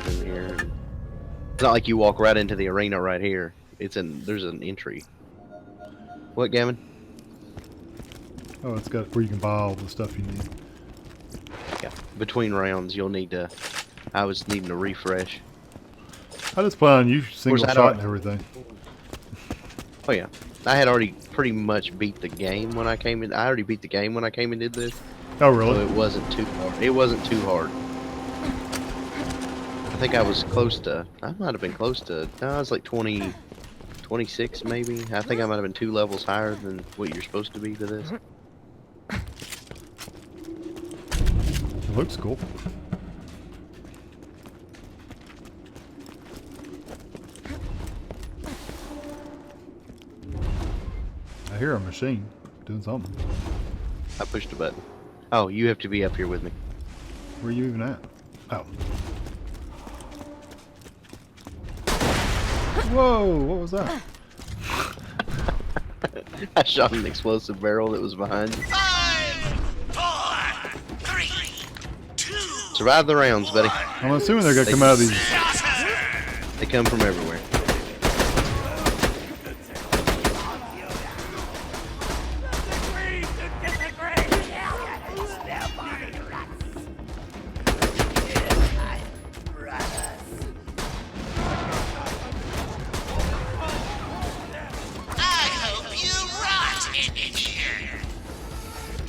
In here. It's not like you walk right into the arena right here. There's an entry. What, Gavin? Oh, it's got where you can buy all the stuff you need. Yeah. Between rounds, you'll need to. I was needing to refresh. I just plan on you single shot and everything. Oh yeah, I had already pretty much beat the game when I came in. I already beat the game when I came and did this. Oh really? So it wasn't too hard. It wasn't too hard. I think I was close to. I might have been close to. No, I was like 20, 26 maybe. I think I might have been 2 levels higher than what you're supposed to be to this. It looks cool. I hear a machine doing something. I pushed a button. Oh, you have to be up here with me. Where are you even at? Oh. Whoa, what was that? I shot an explosive barrel that was behind you. 5, 4, 3, 2. Survive the rounds, buddy. I'm assuming they're gonna come out of these. They come from everywhere.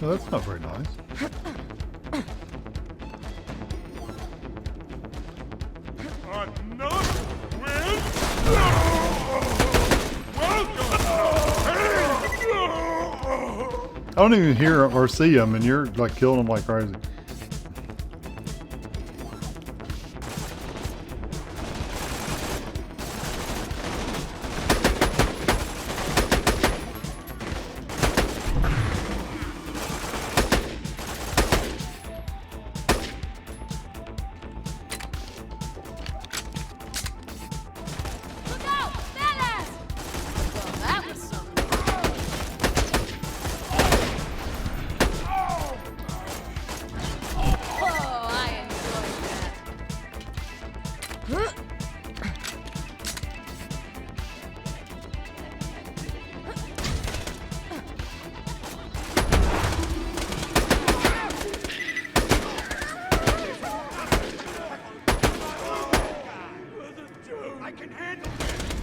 Well, that's not very nice. I don't even hear or see them, and you're like killing them like crazy.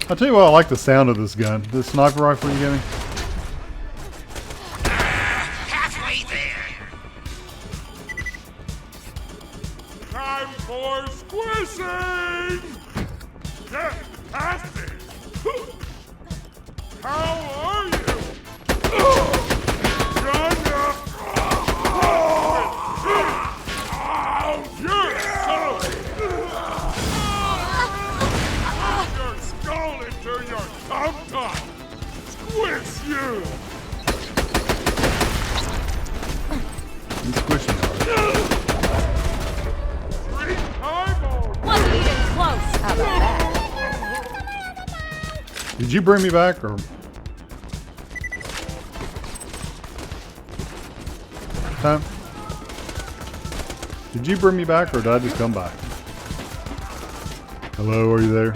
I'll tell you what, I like the sound of this gun. This sniper rifle you're getting. Halfway there. Time for squishing. Get past it. How are you? You're solid. Your tum-tum! Squish you! You squishing hard. Wasn't even close. How about that? Did you bring me back, or? Huh? Did you bring me back, or did I just come back? Hello, are you there?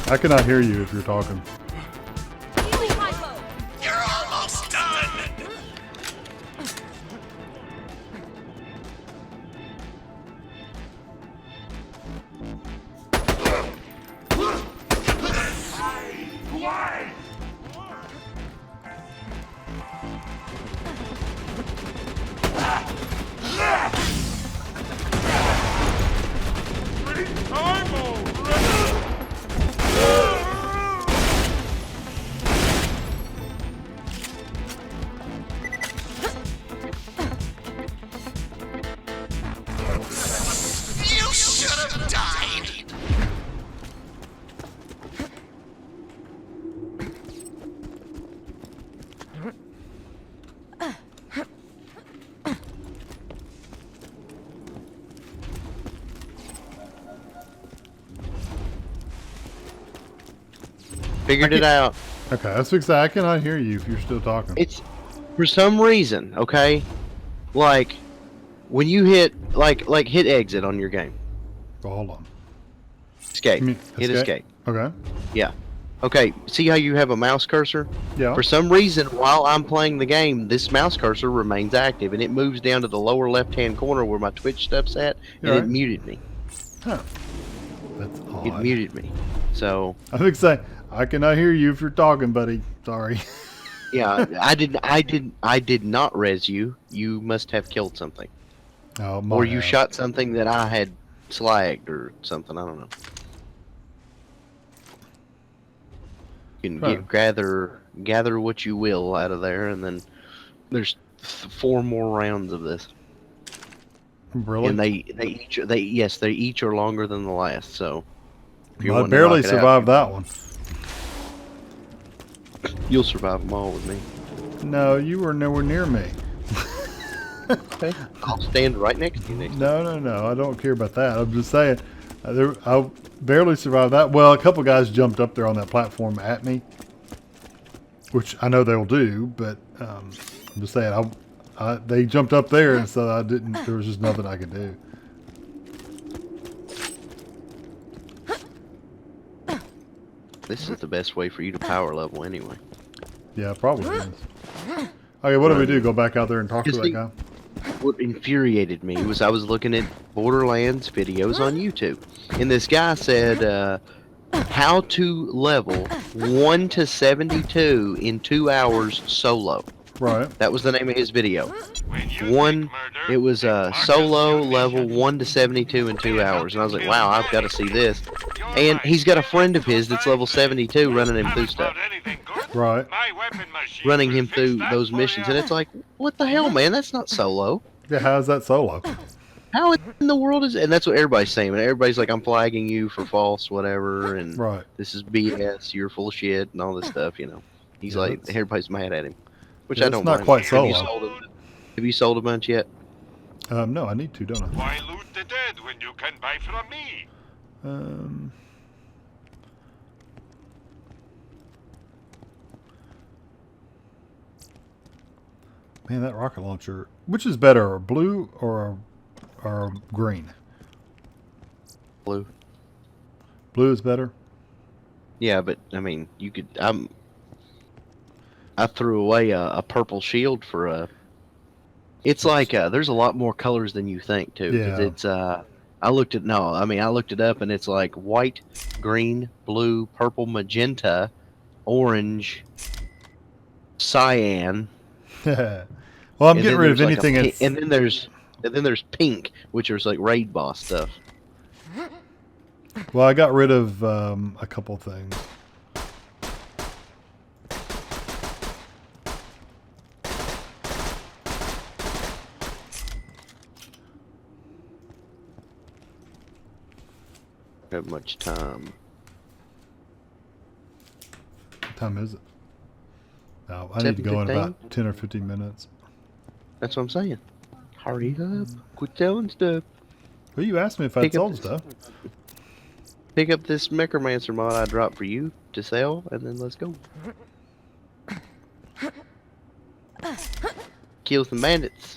I cannot hear you if you're talking. You're almost done! Why? Time already! You should have died! Figured it out. Okay, that's exactly. I cannot hear you if you're still talking. It's for some reason, okay? Like when you hit hit exit on your game. Oh, hold on. Escape. You mean Hit escape. Okay. Yeah. Okay, see how you have a mouse cursor? Yeah. For some reason, while I'm playing the game, this mouse cursor remains active, and it moves down to the lower left-hand corner where my Twitch stuff's at, and Right. it muted me. Huh. That's It odd. muted me. So, I think say I cannot hear you if you're talking, buddy. Sorry. yeah, I did not res you. You must have killed something. Oh, Or you shot something that I had slagged or something, I don't know. You can gather what you will out of there, and then there's 4 more rounds of this. Really? And they each are longer than the last. So if you're I wanting to barely knock it out, survived that one. You'll survive them all with me. No, you were nowhere near me. Okay, I'll stand right next to you next. No. I don't care about that. I'm just saying. I barely survived that. Well, a couple guys jumped up there on that platform at me, which I know they'll do, but I'm just saying. They jumped up there, and so I didn't. There was just nothing I could do. This is the best way for you to power level anyway. Yeah, probably is. Okay, what do we do? Go back out there and talk to that guy? What infuriated me was I was looking at Borderlands videos on YouTube, and this guy said how to level 1 to 72 in 2 hours solo. Right. That was the name of his video. When you think murder, It was solo Marcus, level 1 to 72 in 2 hours, and I was like, wow, I've got to see this. And he's got a friend of his that's level 72 running him through stuff, Right. running him through those missions, and it's like, what the hell, man? That's not solo. Yeah, how's that solo? How in the world is it? And that's what everybody's saying. And everybody's like, I'm flagging you for false whatever, and Right. this is BS, you're full of shit, and all this stuff, you know. He's Yeah, like, that's- everybody's mad at him, which Yeah, I it's don't not blame quite him. solo. Have you sold a bunch yet? No, I need to, don't I? Why loot the dead when you can buy from me? Man, that rocket launcher. Which is better, a blue or a green? Blue. Blue is better. Yeah, but I mean, you could. I threw away a purple shield for a. It's like there's a lot more colors than you think too. 'Cause Yeah. it's I looked it up, and it's like white, green, blue, purple, magenta, orange, cyan. Well, I'm and getting then rid of there's like a anything pink- that's... and then there's pink, which is like raid boss stuff. Well, I got rid of a couple things. Don't have much time. What time is it? No, I need to go in 7:15? about 10 or 15 minutes. That's what I'm saying. Hurry up! Quit selling stuff. Well, you asked me if I'd Pick up sold this- stuff. Pick up this Necromancer mod I dropped for you to sell, and then let's go. Kill some bandits.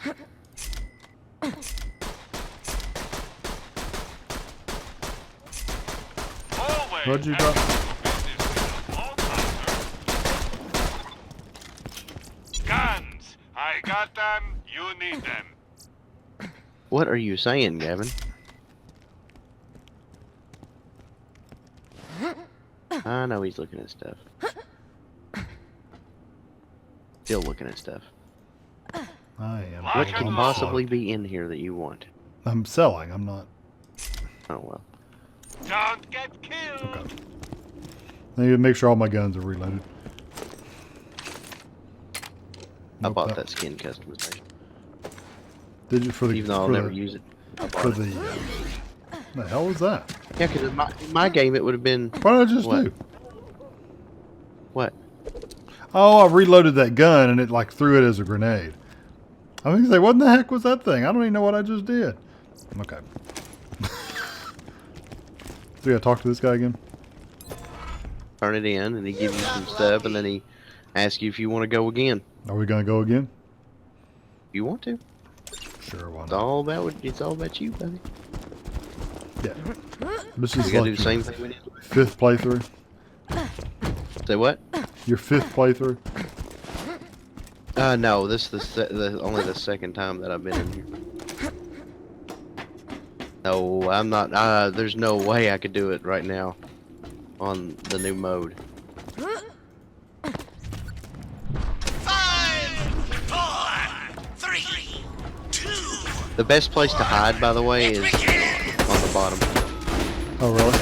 Always What'd you have drop? to do business with all partners. Guns! I got them, you need them. What are you saying, Gavin? I know he's looking at stuff. Still looking at stuff. I am. What What Look can at possibly be in here that you want? I'm selling. I'm not. Oh well. Don't get killed! Okay. I need to make sure all my guns are reloaded. I Nope, bought that skin customization, Did you for the even though I'll for never the, use it. I bought for it. the hell was that? Yeah, because in my game it would have been What did I just What? do? what? Oh, I reloaded that gun and it like threw it as a grenade. I was gonna say, what in the heck was that thing? I don't even know what I just did. Okay. So yeah, talk to this guy again. turn it in, and he gives you some stuff, and then he asks you if you want to go again. Are we gonna go again? If you want to. Sure, why It's not? it's all about you, buddy. Yeah. This You is gotta like do the same thing we did. your 5th playthrough. Say what? Your 5th playthrough. No, this is only the second time that I've been in here. No, I'm not. There's no way I could do it right now on the new mode. 5, 4, 3, 2. The best place to hide, by the way, is on the bottom. Oh, really?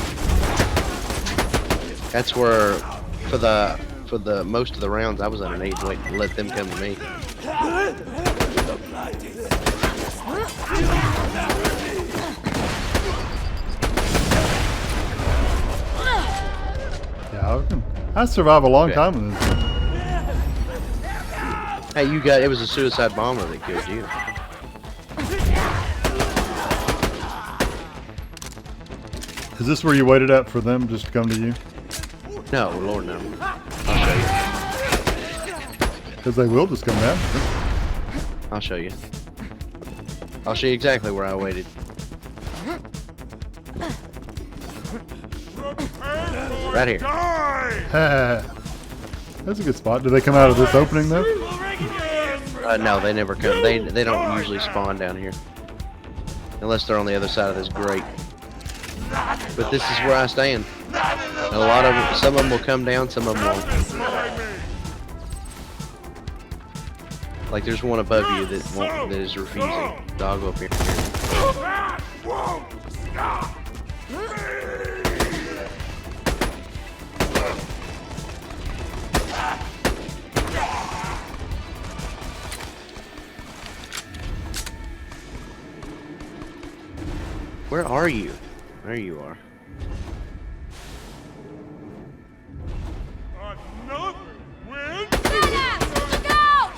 That's where, for the most of the rounds, I was underneath waiting to let them come to me. Yeah, I survived a long Okay. time in this. Hey, it was a suicide bomber that killed you. Is this where you waited at for them just to come to you? No, Lord no. I'll show you. Because they will just come down. I'll show you. I'll show you exactly where I waited. Right here. That's a good spot. Do they come out of this opening though? No, they never come. They don't usually spawn down here. Unless they're on the other side of this grate. But this is where I stand. And a lot of them, some of them will come down, some of them won't. Like there's one above you that is refusing. Dog up here. Where are you? There you are. Another win? Look out!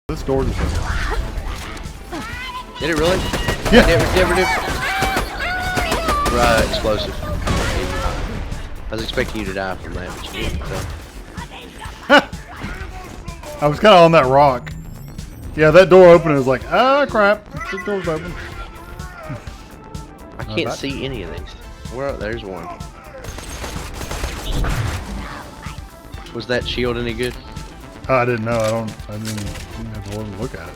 This door just opened. Did it really? Yeah. Never did. Right, explosive. I was expecting you to die from that, but you didn't. So. I was kind of on that rock. Yeah, that door opened. It was like, ah, crap. The door's open. I can't that- see any of these. Where? There's one. Was that shield any good? I didn't know. I didn't have to look at it.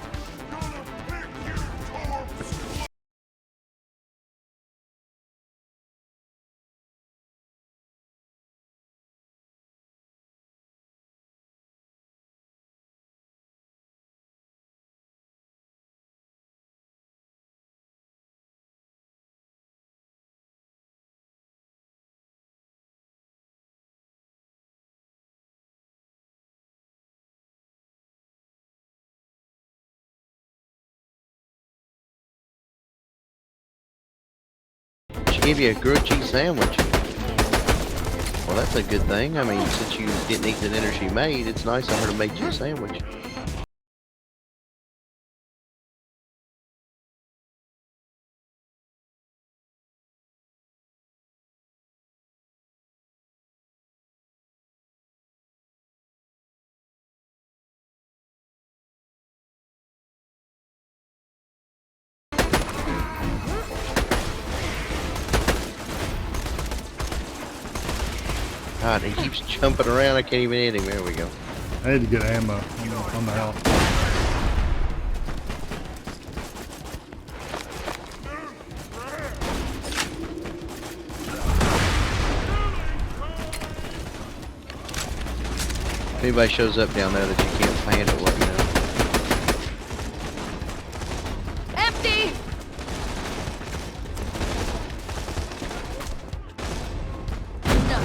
She gave you a grilled cheese sandwich. Well, that's a good thing. I mean, since you didn't eat the dinner she made, it's nice of her to make you a sandwich. God, he keeps jumping around. I can't even hit him. There we go. I need to get ammo on the house. If anybody shows up down there that you can't handle, let me know. Empty! No.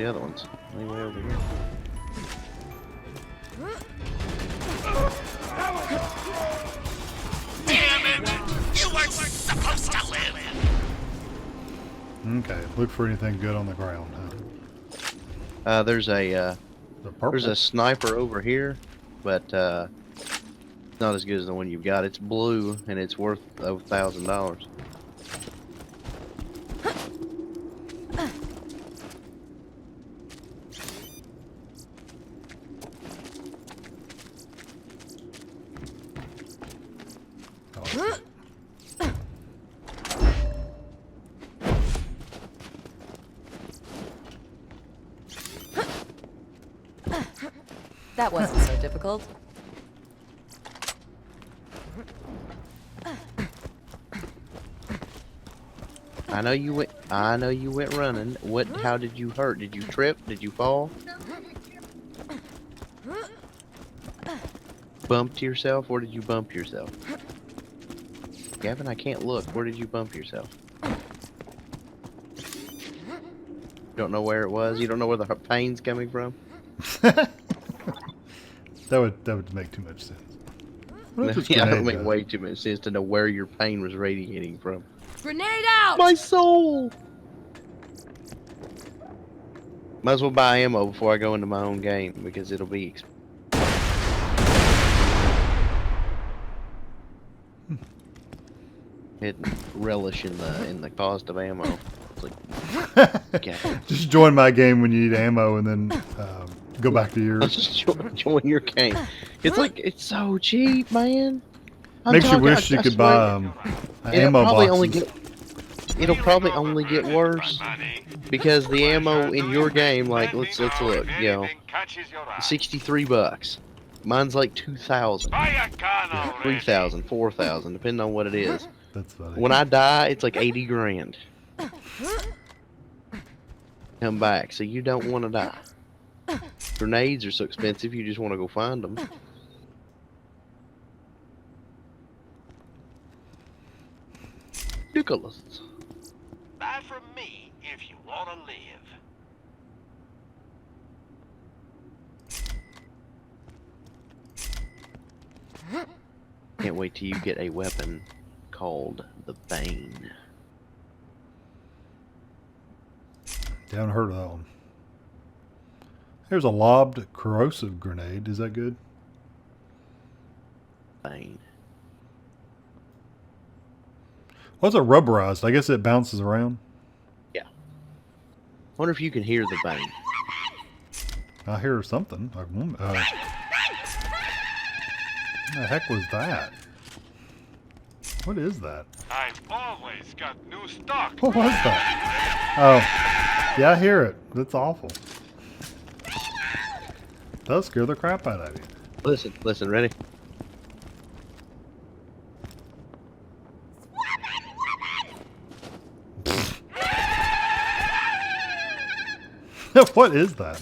the other ones? Way over here. Damn it! You weren't supposed to live! Okay, look for anything good on the ground. Huh? There's The purple. a sniper over here, but not as good as the one you've got. It's blue and it's worth over $1,000. Oh, That wasn't so difficult. I know you went running. What? How did you hurt? Did you trip? Did you fall? Bumped yourself? Where did you bump yourself? Gavin, I can't look. Where did you bump yourself? You don't know where it was? You don't know where the pain's coming from? that would make too much sense. What if this Yeah, it grenade would make does? way too much sense to know where your pain was radiating from. Grenade out! My soul! Might as well buy ammo before I go into my own game because it'll be hidden relish in the cost of ammo. It's like, okay. Just join my game when you need ammo, and then go back to yours. Just join your game. It's like it's so cheap, man. Makes you wish you could buy ammo boxes. It'll probably only get worse because the ammo in your game, like let's look, you know, $63. Mine's like 2,000, 3,000, 4,000, depending on what it is. That's funny. When I die, it's like 80 grand. Come back, so you don't want to die. Grenades are so expensive, you just want to go find them. Ridiculous. Buy from me if you want to live. Can't wait till you get a weapon called the Bane. Haven't heard of that one. Here's a lobbed corrosive grenade. Is that good? Bane. What's a rubberized? I guess it bounces around. Yeah. Wonder if you can hear the Bane. I hear something. What the heck was that? What is that? I've always got new stock. What was that? Oh, yeah, I hear it. That's awful. Does scare the crap out of you. Listen, ready? What is that?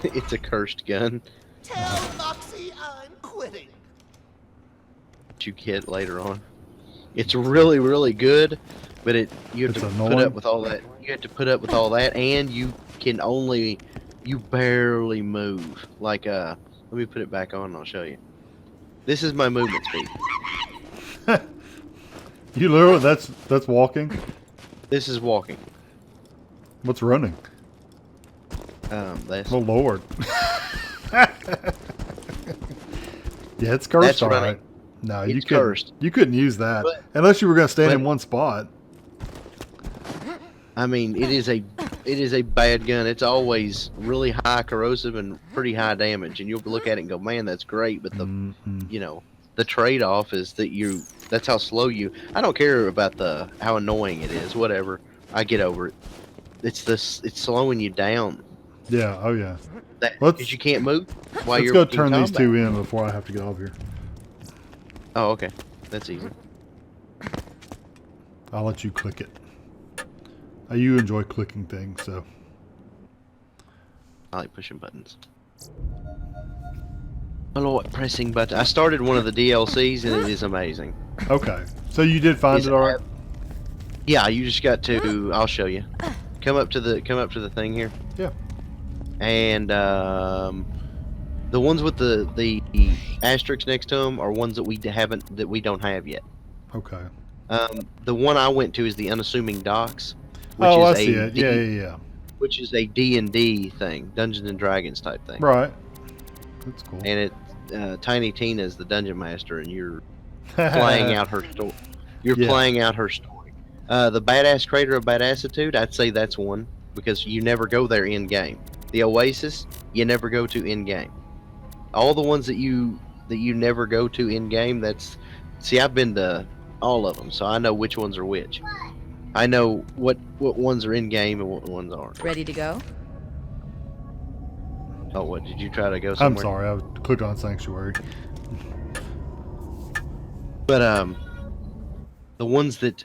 It's a cursed gun Tell Moxie I'm quitting. that you get later on. It's really, really good, but you have It's to put annoying. up with all that. You have to put up with all that, and you barely move. Like let me put it back on and I'll show you. This is my movement speed. You literally, that's walking. This is walking. What's running? That's Oh Lord. Yeah, it's cursed, That's all running. right. No, It's you couldn't. cursed. You couldn't use that But- unless you were going to stand but- in one spot. I mean, it is a bad gun. It's always really high corrosive and pretty high damage, and you'll look at it and go, "Man, that's great." But the Mhm. you know, the trade-off is that that's how slow you. I don't care about how annoying it is. Whatever, I get over it. It's slowing you down. Yeah. Oh yeah. Because Let's- you can't move while Let's you're go in turn these combat. two in before I have to get off here. Oh, okay, that's easy. I'll let you click it. You enjoy clicking things, so. I like pushing buttons. I don't know what pressing button. I started one of the DLCs and it is amazing. Okay. So you did find Is it all right? Yeah, you just got to. I'll show you. come up to the thing here. Yeah. And the ones with the asterisks next to them are ones that we don't have yet. Okay. The one I went to is the unassuming docks, which Oh, I is see it. Yeah. which is a D&D thing, Dungeons and Dragons type thing. Right. That's cool. And Tiny Tina is the dungeon master, and you're playing out her story. You're playing out her story. The Badass Crater of Badassitude, I'd say that's one because you never go there in game. The Oasis, you never go to in game. All the ones that you never go to in game, I've been to all of them, so I know which ones are which. I know what ones are in game and what ones aren't. Ready to go? Oh, what did you try to go somewhere? I'm sorry, I clicked on Sanctuary. But the ones that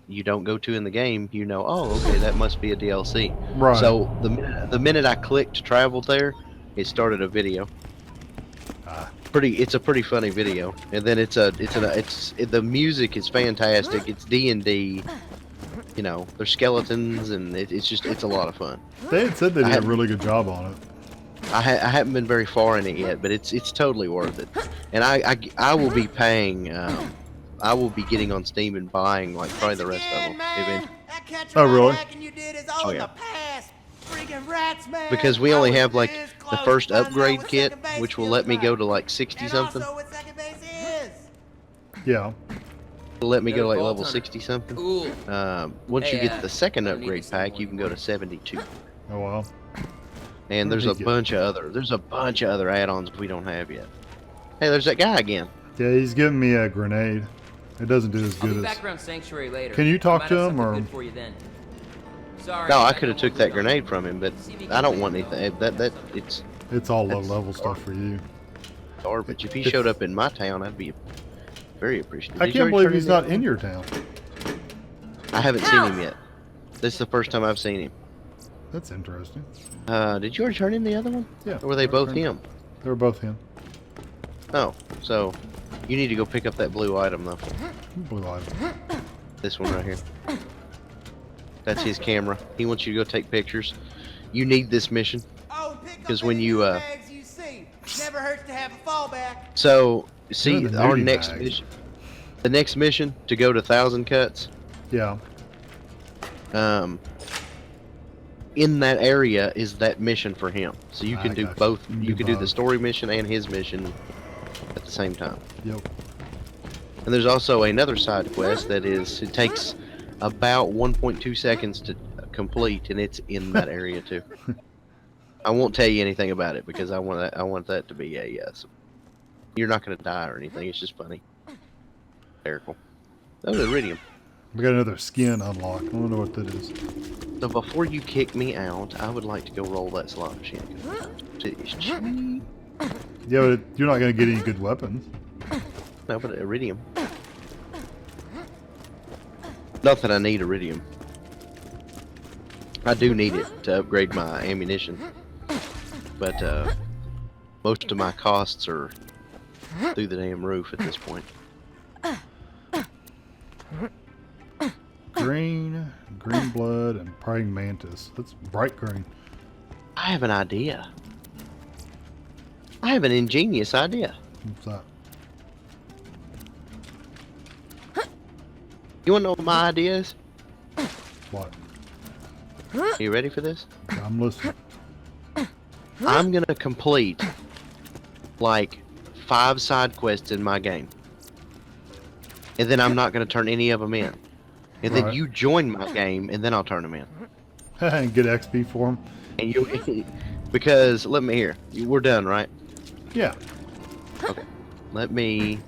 you don't go to in the game, oh, okay, that must be a DLC. Right. So the minute I clicked travel there, it started a video. It's a pretty funny video, and then the music is fantastic. It's D&D, there's skeletons, and it's a lot of fun. They had said they did a really good job on it. I haven't been very far in it yet, but it's totally worth it. And I will be paying. I will be getting on Steam and buying like probably the rest of them. Oh, really? Oh yeah. Because we only have like the first upgrade kit, which will let me go to like 60 something. Yeah. It'll let me go to like level 60 something. Once you get the second upgrade pack, you can go to 72. Oh wow. And there's a bunch of other add-ons we don't have yet. Hey, there's that guy again. Yeah, he's giving me a grenade. It doesn't do as good as. Background sanctuary later. Can you talk to him or? Sorry, No, I could have took that grenade from him, but I don't want anything. It's all low-level stuff for you. Garbage. If he showed up in my town, I'd be very appreciative. I can't believe he's not in your town. I haven't seen him yet. This is the first time I've seen him. That's interesting. Did you already turn in the other one? Yeah. Or were they both him? They were both him. Oh, so you need to go pick up that blue item though. Blue item. This one right here. That's his camera. He wants you to go take pictures. You need this mission because when you never hurts to have a fallback. So see the our nudie next bags. mission. The next mission to go to 1,000 Cuts. Yeah. In that area is that mission for him. So you can I do got both. you. You can do the story mission and his mission at the same time. Yep. And there's also another side quest that it takes about 1.2 seconds to complete, and it's in that area too. I won't tell you anything about it because I want that to be a yes. You're not going to die or anything. It's just funny. Very cool. Oh, the iridium. We got another skin unlocked. I wonder what that is. So before you kick me out, I would like to go roll that slot machine. It's cheap. Yeah, but you're not going to get any good weapons. No, but iridium. Not that I need iridium. I do need it to upgrade my ammunition. But most of my costs are through the damn roof at this point. Green blood, and praying mantis. That's bright green. I have an idea. I have an ingenious idea. What's that? You want to know what my idea is? What? Are you ready for this? I'm listening. I'm going to complete like 5 side quests in my game. And then I'm not going to turn any of them in. And then Right. you join my game, and then I'll turn them in. And get XP for him. And you, because let me hear. We're done, right? Yeah. Okay. Let me